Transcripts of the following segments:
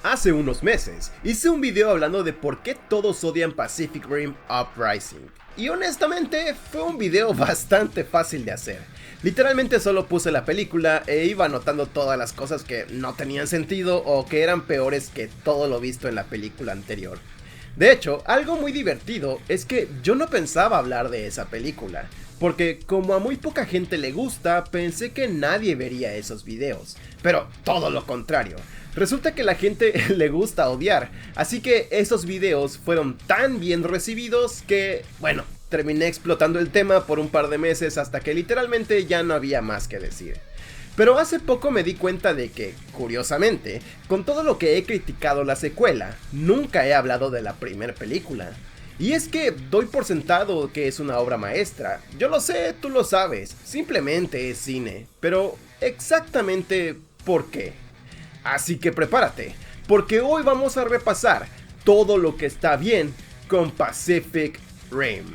Hace unos meses hice un video hablando de por qué todos odian Pacific Rim Uprising. Y honestamente fue un video bastante fácil de hacer. Literalmente solo puse la película e iba anotando todas las cosas que no tenían sentido o que eran peores que todo lo visto en la película anterior. De hecho, algo muy divertido es que yo no pensaba hablar de esa película, porque como a muy poca gente le gusta, pensé que nadie vería esos videos. Pero todo lo contrario. Resulta que a la gente le gusta odiar, así que esos videos fueron tan bien recibidos que, bueno, terminé explotando el tema por un par de meses hasta que literalmente ya no había más que decir. Pero hace poco me di cuenta de que, curiosamente, con todo lo que he criticado la secuela, nunca he hablado de la primera película. Y es que doy por sentado que es una obra maestra, yo lo sé, tú lo sabes, simplemente es cine, pero exactamente ¿por qué? Así que prepárate, porque hoy vamos a repasar todo lo que está bien con Pacific Rim.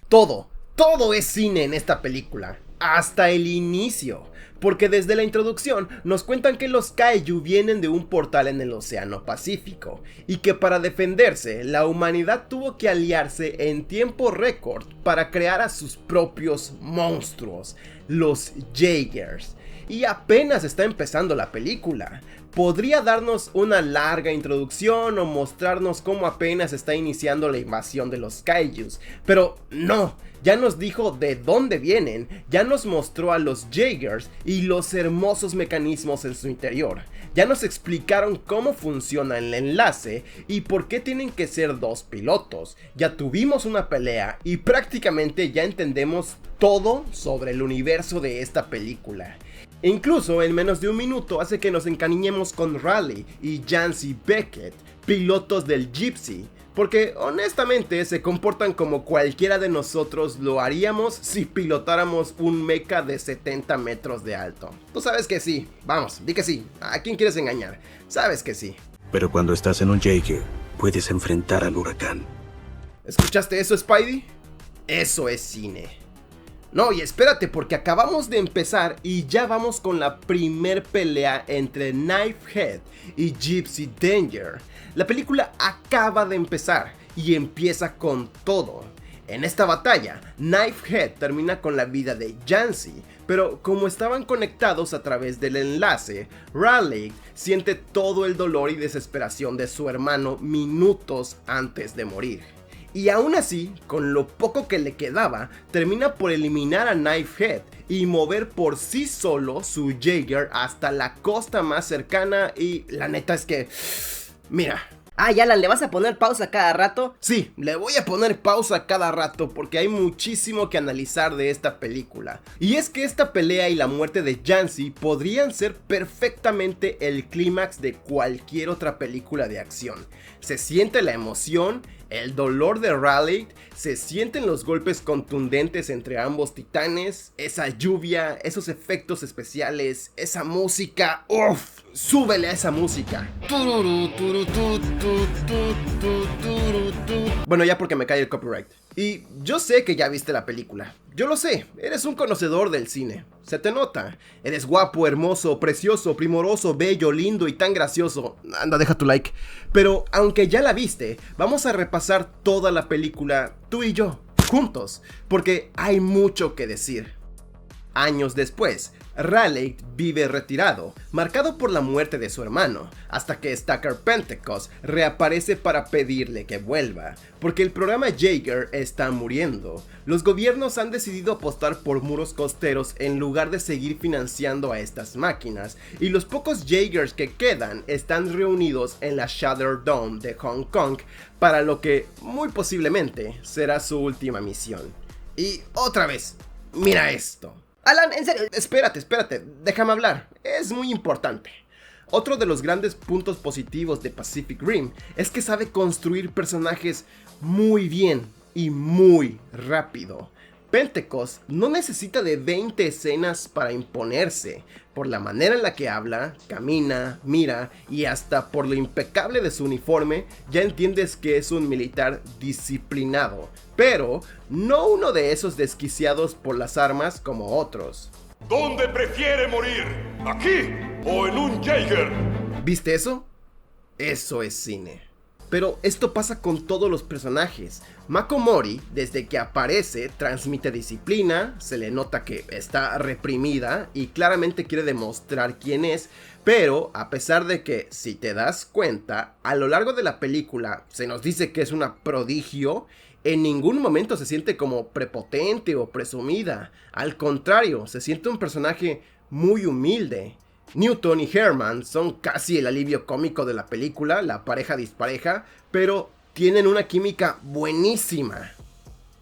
Todo es cine en esta película, hasta el inicio, porque desde la introducción nos cuentan que los Kaiju vienen de un portal en el Océano Pacífico, y que para defenderse, la humanidad tuvo que aliarse en tiempo récord para crear a sus propios monstruos, los Jaegers. Y apenas está empezando la película. Podría darnos una larga introducción o mostrarnos cómo apenas está iniciando la invasión de los Kaijus, pero no, ya nos dijo de dónde vienen, ya nos mostró a los Jaegers y los hermosos mecanismos en su interior, ya nos explicaron cómo funciona el enlace y por qué tienen que ser dos pilotos, ya tuvimos una pelea y prácticamente ya entendemos todo sobre el universo de esta película. Incluso en menos de un minuto hace que nos encariñemos con Raleigh y Jancy Beckett, pilotos del Gypsy, porque honestamente se comportan como cualquiera de nosotros lo haríamos si pilotáramos un mecha de 70 metros de alto. Tú sabes que sí, vamos, di que sí, ¿a quién quieres engañar? Sabes que sí. Pero cuando estás en un Jaeger, puedes enfrentar al huracán. ¿Escuchaste eso, Spidey? Eso es cine. No, y espérate, porque acabamos de empezar y ya vamos con la primer pelea entre Knifehead y Gypsy Danger. La película acaba de empezar y empieza con todo. En esta batalla, Knifehead termina con la vida de Jancy, pero como estaban conectados a través del enlace, Raleigh siente todo el dolor y desesperación de su hermano minutos antes de morir. Y aún así, con lo poco que le quedaba, termina por eliminar a Knifehead y mover por sí solo su Jaeger hasta la costa más cercana y la neta es que... Mira. Alan, ¿le vas a poner pausa cada rato? Sí, le voy a poner pausa cada rato porque hay muchísimo que analizar de esta película. Y es que esta pelea y la muerte de Jancy podrían ser perfectamente el clímax de cualquier otra película de acción. Se siente la emoción, el dolor de Raleigh, se sienten los golpes contundentes entre ambos titanes, esa lluvia, esos efectos especiales, esa música, ¡uff! ¡Súbele a esa música! Bueno, ya porque me cae el copyright. Y yo sé que ya viste la película. Yo lo sé, eres un conocedor del cine. Se te nota. Eres guapo, hermoso, precioso, primoroso, bello, lindo y tan gracioso. Anda, deja tu like. Pero aunque ya la viste, vamos a repasar toda la película, tú y yo, juntos, porque hay mucho que decir. Años después, Raleigh vive retirado, marcado por la muerte de su hermano, hasta que Stacker Pentecost reaparece para pedirle que vuelva, porque el programa Jaeger está muriendo. Los gobiernos han decidido apostar por muros costeros en lugar de seguir financiando a estas máquinas, y los pocos Jaegers que quedan están reunidos en la Shadow Dome de Hong Kong para lo que muy posiblemente será su última misión. Y otra vez, mira esto. Alan, en serio. Espérate, déjame hablar, es muy importante. Otro de los grandes puntos positivos de Pacific Rim es que sabe construir personajes muy bien y muy rápido. Pentecost no necesita de 20 escenas para imponerse, por la manera en la que habla, camina, mira y hasta por lo impecable de su uniforme, ya entiendes que es un militar disciplinado, pero no uno de esos desquiciados por las armas como otros. ¿Dónde prefiere morir? ¿Aquí o en un Jaeger? ¿Viste eso? Eso es cine. Pero esto pasa con todos los personajes. Mako Mori, desde que aparece, transmite disciplina, se le nota que está reprimida y claramente quiere demostrar quién es, pero a pesar de que, si te das cuenta, a lo largo de la película se nos dice que es una prodigio, en ningún momento se siente como prepotente o presumida. Al contrario, se siente un personaje muy humilde. Newton y Herman son casi el alivio cómico de la película, la pareja dispareja, pero tienen una química buenísima.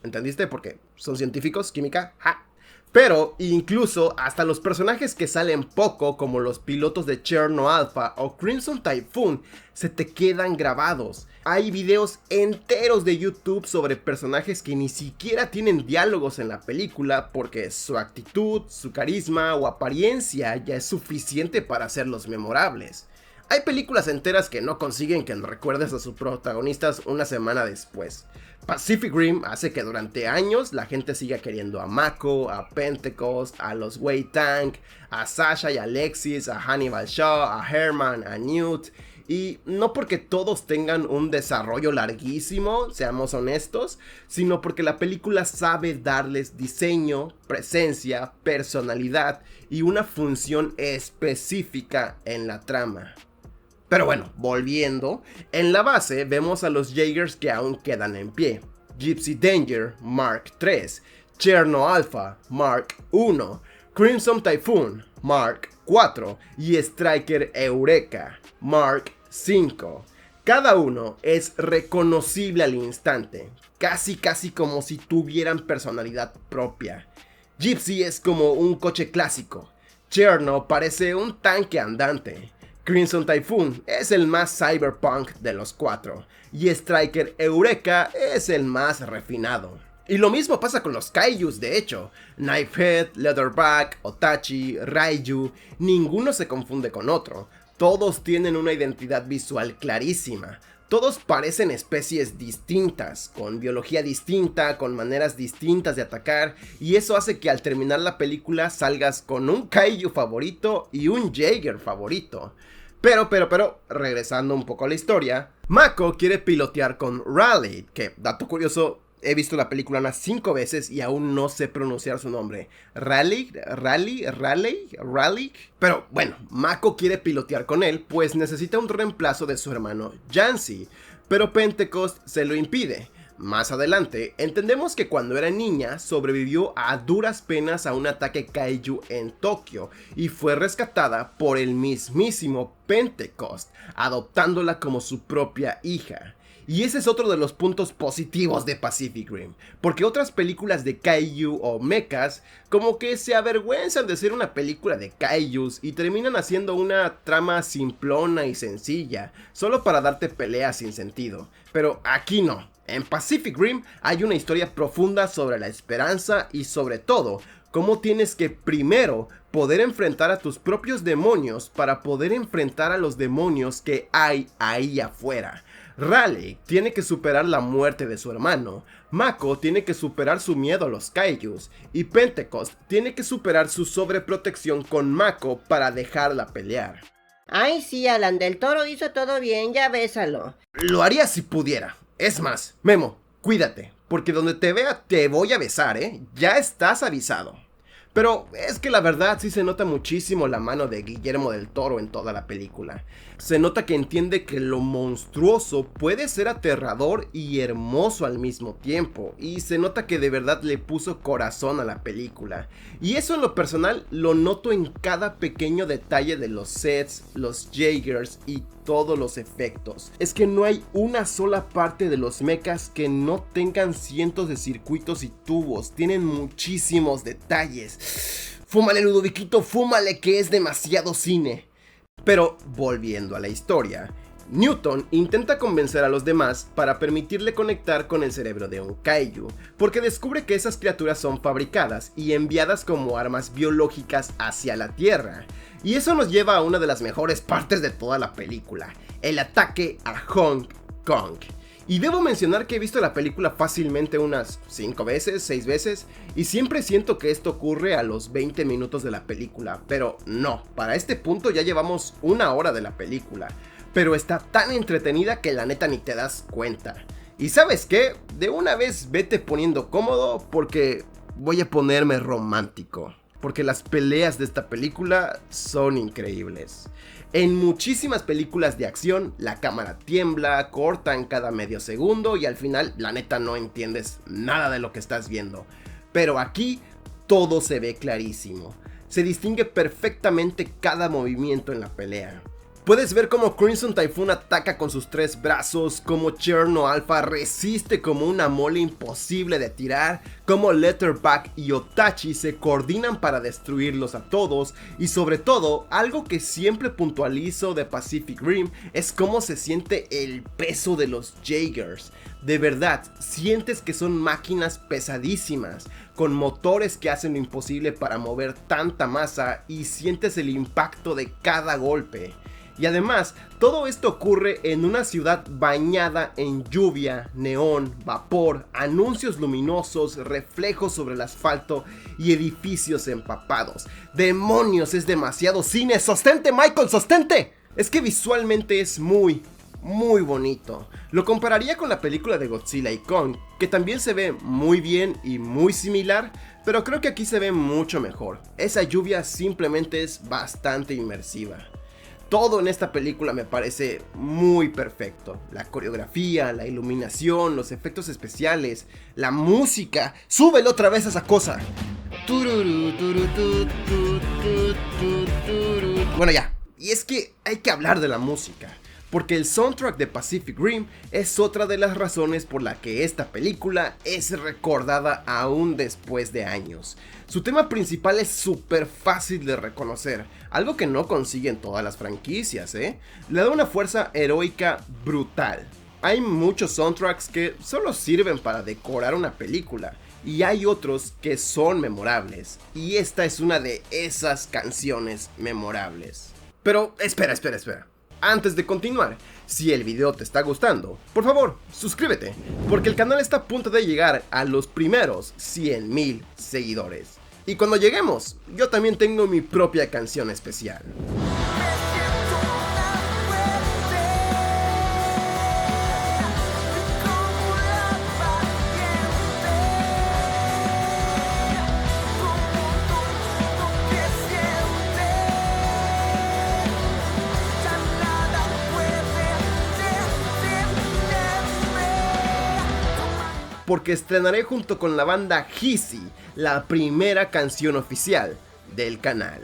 ¿Entendiste? Porque son científicos, química, ¡ja! Pero incluso hasta los personajes que salen poco, como los pilotos de Cherno Alpha o Crimson Typhoon, se te quedan grabados. Hay videos enteros de YouTube sobre personajes que ni siquiera tienen diálogos en la película porque su actitud, su carisma o apariencia ya es suficiente para hacerlos memorables. Hay películas enteras que no consiguen que recuerdes a sus protagonistas una semana después. Pacific Rim hace que durante años la gente siga queriendo a Mako, a Pentecost, a los Wei Tang, a Sasha y Alexis, a Hannibal Shaw, a Herman, a Newt. Y no porque todos tengan un desarrollo larguísimo, seamos honestos, sino porque la película sabe darles diseño, presencia, personalidad y una función específica en la trama. Pero bueno, volviendo, en la base vemos a los Jaegers que aún quedan en pie. Gypsy Danger, Mark III, Cherno Alpha, Mark I, Crimson Typhoon, Mark IV y Striker Eureka, Mark V. Cada uno es reconocible al instante, casi como si tuvieran personalidad propia. Gypsy es como un coche clásico, Cherno parece un tanque andante, Crimson Typhoon es el más cyberpunk de los cuatro, y Striker Eureka es el más refinado. Y lo mismo pasa con los kaijus, de hecho. Knifehead, Leatherback, Otachi, Raiju, ninguno se confunde con otro. Todos tienen una identidad visual clarísima. Todos parecen especies distintas, con biología distinta, con maneras distintas de atacar, y eso hace que al terminar la película salgas con un kaiju favorito y un Jaeger favorito. Pero, regresando un poco a la historia, Mako quiere pilotear con Raleigh, que, dato curioso, he visto la película unas 5 veces y aún no sé pronunciar su nombre. Raleigh. Pero bueno, Mako quiere pilotear con él, pues necesita un reemplazo de su hermano Jansi, pero Pentecost se lo impide. Más adelante, entendemos que cuando era niña sobrevivió a duras penas a un ataque kaiju en Tokio y fue rescatada por el mismísimo Pentecost, adoptándola como su propia hija. Y ese es otro de los puntos positivos de Pacific Rim, porque otras películas de kaiju o mechas como que se avergüenzan de ser una película de kaijus y terminan haciendo una trama simplona y sencilla, solo para darte peleas sin sentido. Pero aquí no. En Pacific Rim hay una historia profunda sobre la esperanza y sobre todo, cómo tienes que primero poder enfrentar a tus propios demonios para poder enfrentar a los demonios que hay ahí afuera. Raleigh tiene que superar la muerte de su hermano, Mako tiene que superar su miedo a los kaijus y Pentecost tiene que superar su sobreprotección con Mako para dejarla pelear. Ay sí, Alan del Toro hizo todo bien, ya bésalo. Lo haría si pudiera. Es más, Memo, cuídate, porque donde te vea te voy a besar, ya estás avisado. Pero es que la verdad sí se nota muchísimo la mano de Guillermo del Toro en toda la película. Se nota que entiende que lo monstruoso puede ser aterrador y hermoso al mismo tiempo. Y se nota que de verdad le puso corazón a la película. Y eso en lo personal lo noto en cada pequeño detalle de los sets, los Jaegers y todos los efectos. Es que no hay una sola parte de los mechas que no tengan cientos de circuitos y tubos. Tienen muchísimos detalles. Fúmale, Ludoviquito, fúmale, que es demasiado cine. Pero volviendo a la historia, Newton intenta convencer a los demás para permitirle conectar con el cerebro de un kaiju, porque descubre que esas criaturas son fabricadas y enviadas como armas biológicas hacia la Tierra. Y eso nos lleva a una de las mejores partes de toda la película, el ataque a Hong Kong. Y debo mencionar que he visto la película fácilmente unas 5 veces, 6 veces, y siempre siento que esto ocurre a los 20 minutos de la película, pero no, para este punto ya llevamos 1 hora de la película, pero está tan entretenida que la neta ni te das cuenta. Y ¿sabes qué? De una vez vete poniendo cómodo porque voy a ponerme romántico, porque las peleas de esta película son increíbles. En muchísimas películas de acción, la cámara tiembla, cortan cada medio segundo y al final, la neta, no entiendes nada de lo que estás viendo. Pero aquí, todo se ve clarísimo. Se distingue perfectamente cada movimiento en la pelea. Puedes ver cómo Crimson Typhoon ataca con sus 3 brazos, cómo Cherno Alpha resiste como una mole imposible de tirar, cómo Letterback y Otachi se coordinan para destruirlos a todos, y sobre todo, algo que siempre puntualizo de Pacific Rim es cómo se siente el peso de los Jaegers. De verdad, sientes que son máquinas pesadísimas, con motores que hacen lo imposible para mover tanta masa y sientes el impacto de cada golpe. Y además, todo esto ocurre en una ciudad bañada en lluvia, neón, vapor, anuncios luminosos, reflejos sobre el asfalto y edificios empapados. ¡Demonios! Es demasiado cine. ¡Sostente, Michael! ¡Sostente! Es que visualmente es muy bonito. Lo compararía con la película de Godzilla y Kong, que también se ve muy bien y muy similar, pero creo que aquí se ve mucho mejor. Esa lluvia simplemente es bastante inmersiva. Todo en esta película me parece muy perfecto. La coreografía, la iluminación, los efectos especiales, la música. ¡Súbele otra vez a esa cosa! Bueno, ya. Y es que hay que hablar de la música, porque el soundtrack de Pacific Rim es otra de las razones por la que esta película es recordada aún después de años. Su tema principal es súper fácil de reconocer, algo que no consiguen todas las franquicias, Le da una fuerza heroica brutal. Hay muchos soundtracks que solo sirven para decorar una película, y hay otros que son memorables, y esta es una de esas canciones memorables. Pero espera. Antes de continuar, si el video te está gustando, por favor, suscríbete, porque el canal está a punto de llegar a los primeros 100,000 seguidores. Y cuando lleguemos, yo también tengo mi propia canción especial. Porque estrenaré junto con la banda Hisi la primera canción oficial del canal.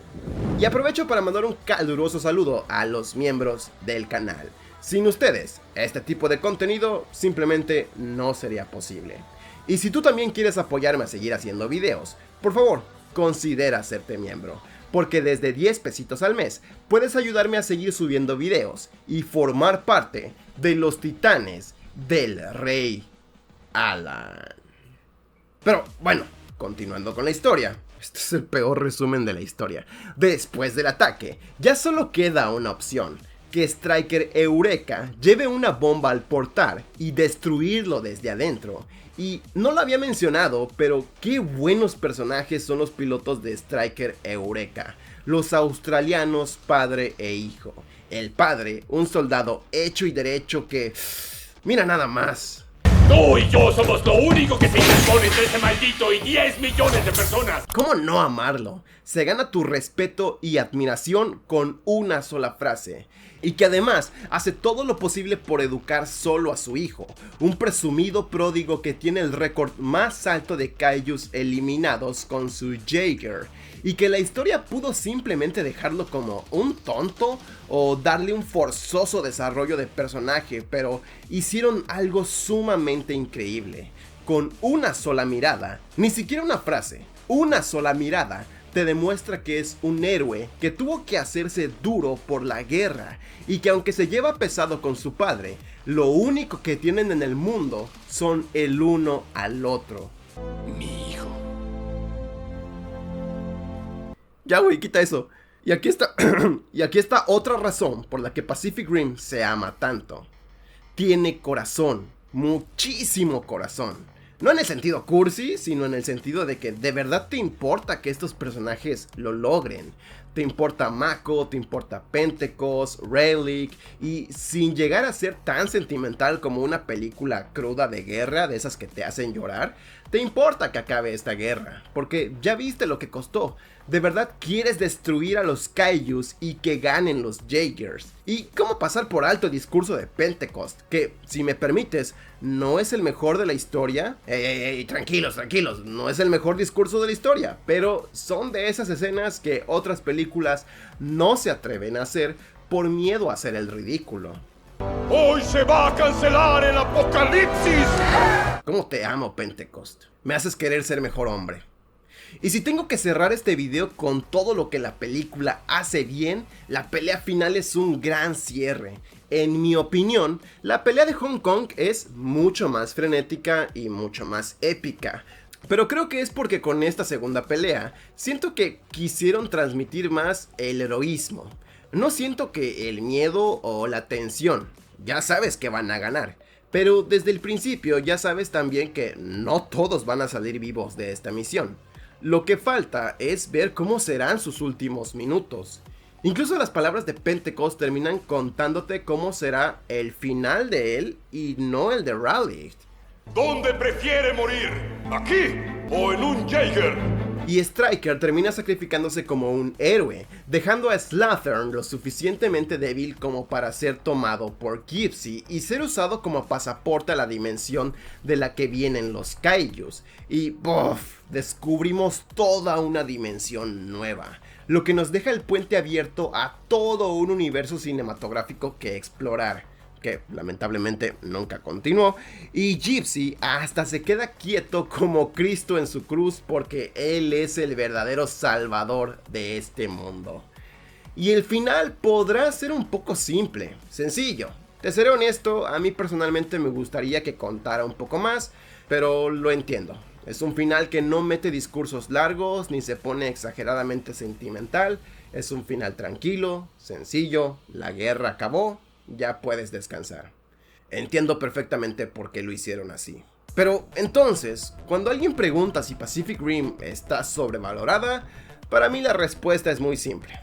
Y aprovecho para mandar un caluroso saludo a los miembros del canal. Sin ustedes, este tipo de contenido simplemente no sería posible. Y si tú también quieres apoyarme a seguir haciendo videos, por favor, considera hacerte miembro. Porque desde 10 pesitos al mes puedes ayudarme a seguir subiendo videos y formar parte de los titanes del Rey Alan. Pero bueno, continuando con la historia. Este es el peor resumen de la historia. Después del ataque, ya solo queda una opción: que Striker Eureka lleve una bomba al portal y destruirlo desde adentro. Y no lo había mencionado, pero qué buenos personajes son los pilotos de Striker Eureka. Los australianos padre e hijo. El padre, un soldado hecho y derecho que... mira nada más. Tú y yo somos lo único que se interpone entre ese maldito y 10 millones de personas. ¿Cómo no amarlo? Se gana tu respeto y admiración con una sola frase. Y que además hace todo lo posible por educar solo a su hijo, un presumido pródigo que tiene el récord más alto de kaijus eliminados con su Jaeger. Y que la historia pudo simplemente dejarlo como un tonto o darle un forzoso desarrollo de personaje, pero hicieron algo sumamente increíble. Con una sola mirada, ni siquiera una frase, una sola mirada te demuestra que es un héroe que tuvo que hacerse duro por la guerra y que aunque se lleva pesado con su padre, lo único que tienen en el mundo son el uno al otro. Mi hijo. Ya güey, quita eso. Y aquí está otra razón por la que Pacific Rim se ama tanto. Tiene corazón muchísimo corazón. No en el sentido cursi, sino en el sentido de que de verdad te importa que estos personajes lo logren. Te importa Mako, te importa Pentecost, Relic, y sin llegar a ser tan sentimental como una película cruda de guerra, de esas que te hacen llorar, te importa que acabe esta guerra, porque ya viste lo que costó. De verdad quieres destruir a los Kaijus y que ganen los Jaegers. Y cómo pasar por alto el discurso de Pentecost, que, si me permites, no es el mejor de la historia. Tranquilos, no es el mejor discurso de la historia, pero son de esas escenas que otras películas no se atreven a hacer por miedo a hacer el ridículo. ¡Hoy se va a cancelar el apocalipsis! ¿Cómo te amo, Pentecost? Me haces querer ser mejor hombre. Y si tengo que cerrar este video con todo lo que la película hace bien, la pelea final es un gran cierre. En mi opinión, la pelea de Hong Kong es mucho más frenética y mucho más épica. Pero creo que es porque con esta segunda pelea, siento que quisieron transmitir más el heroísmo. No siento que el miedo o la tensión. Ya sabes que van a ganar. Pero desde el principio ya sabes también que no todos van a salir vivos de esta misión. Lo que falta es ver cómo serán sus últimos minutos. Incluso las palabras de Pentecost terminan contándote cómo será el final de él y no el de Relic. ¿Dónde prefiere morir? ¿Aquí o en un Jaeger? Y Stryker termina sacrificándose como un héroe, dejando a Slathern lo suficientemente débil como para ser tomado por Gypsy y ser usado como pasaporte a la dimensión de la que vienen los Kaijus. Y ¡buf! Descubrimos toda una dimensión nueva, lo que nos deja el puente abierto a todo un universo cinematográfico que explorar, que lamentablemente nunca continuó, y Gypsy hasta se queda quieto como Cristo en su cruz porque él es el verdadero salvador de este mundo. Y el final podrá ser un poco simple, sencillo. Te seré honesto, a mí personalmente me gustaría que contara un poco más, pero lo entiendo. Es un final que no mete discursos largos ni se pone exageradamente sentimental. Es un final tranquilo, sencillo, la guerra acabó, ya puedes descansar. Entiendo perfectamente por qué lo hicieron así. Pero entonces, cuando alguien pregunta si Pacific Rim está sobrevalorada, para mí la respuesta es muy simple.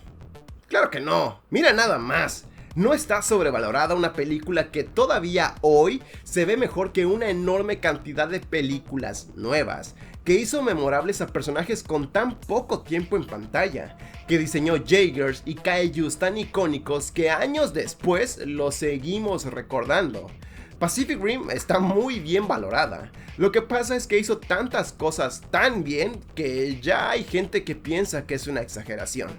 Claro que no, mira nada más. No está sobrevalorada una película que todavía hoy se ve mejor que una enorme cantidad de películas nuevas, que hizo memorables a personajes con tan poco tiempo en pantalla, que diseñó Jaegers y Kaijus tan icónicos que años después los seguimos recordando. Pacific Rim está muy bien valorada. Lo que pasa es que hizo tantas cosas tan bien que ya hay gente que piensa que es una exageración.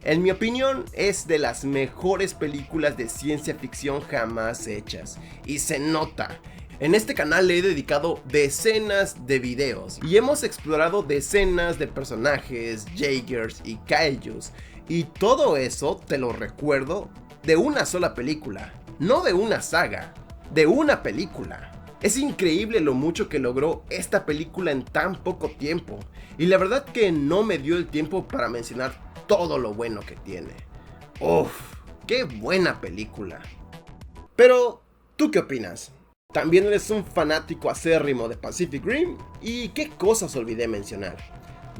En mi opinión, es de las mejores películas de ciencia ficción jamás hechas, y se nota. En este canal le he dedicado decenas de videos, y hemos explorado decenas de personajes, Jaegers y Kaijus, y todo eso te lo recuerdo de una sola película, no de una saga, de una película. Es increíble lo mucho que logró esta película en tan poco tiempo, y la verdad que no me dio el tiempo para mencionar todo lo bueno que tiene. Uff, qué buena película. Pero, ¿tú qué opinas? ¿También eres un fanático acérrimo de Pacific Rim? ¿Y qué cosas olvidé mencionar?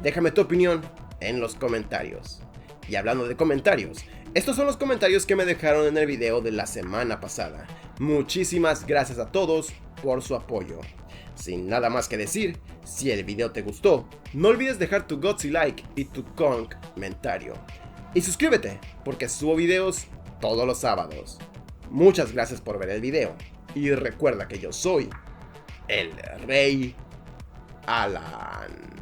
Déjame tu opinión en los comentarios. Y hablando de comentarios, estos son los comentarios que me dejaron en el video de la semana pasada. Muchísimas gracias a todos por su apoyo. Sin nada más que decir, si el video te gustó, no olvides dejar tu gutsy like y tu comentario. Y suscríbete, porque subo videos todos los sábados. Muchas gracias por ver el video. Y recuerda que yo soy el Rey Alan.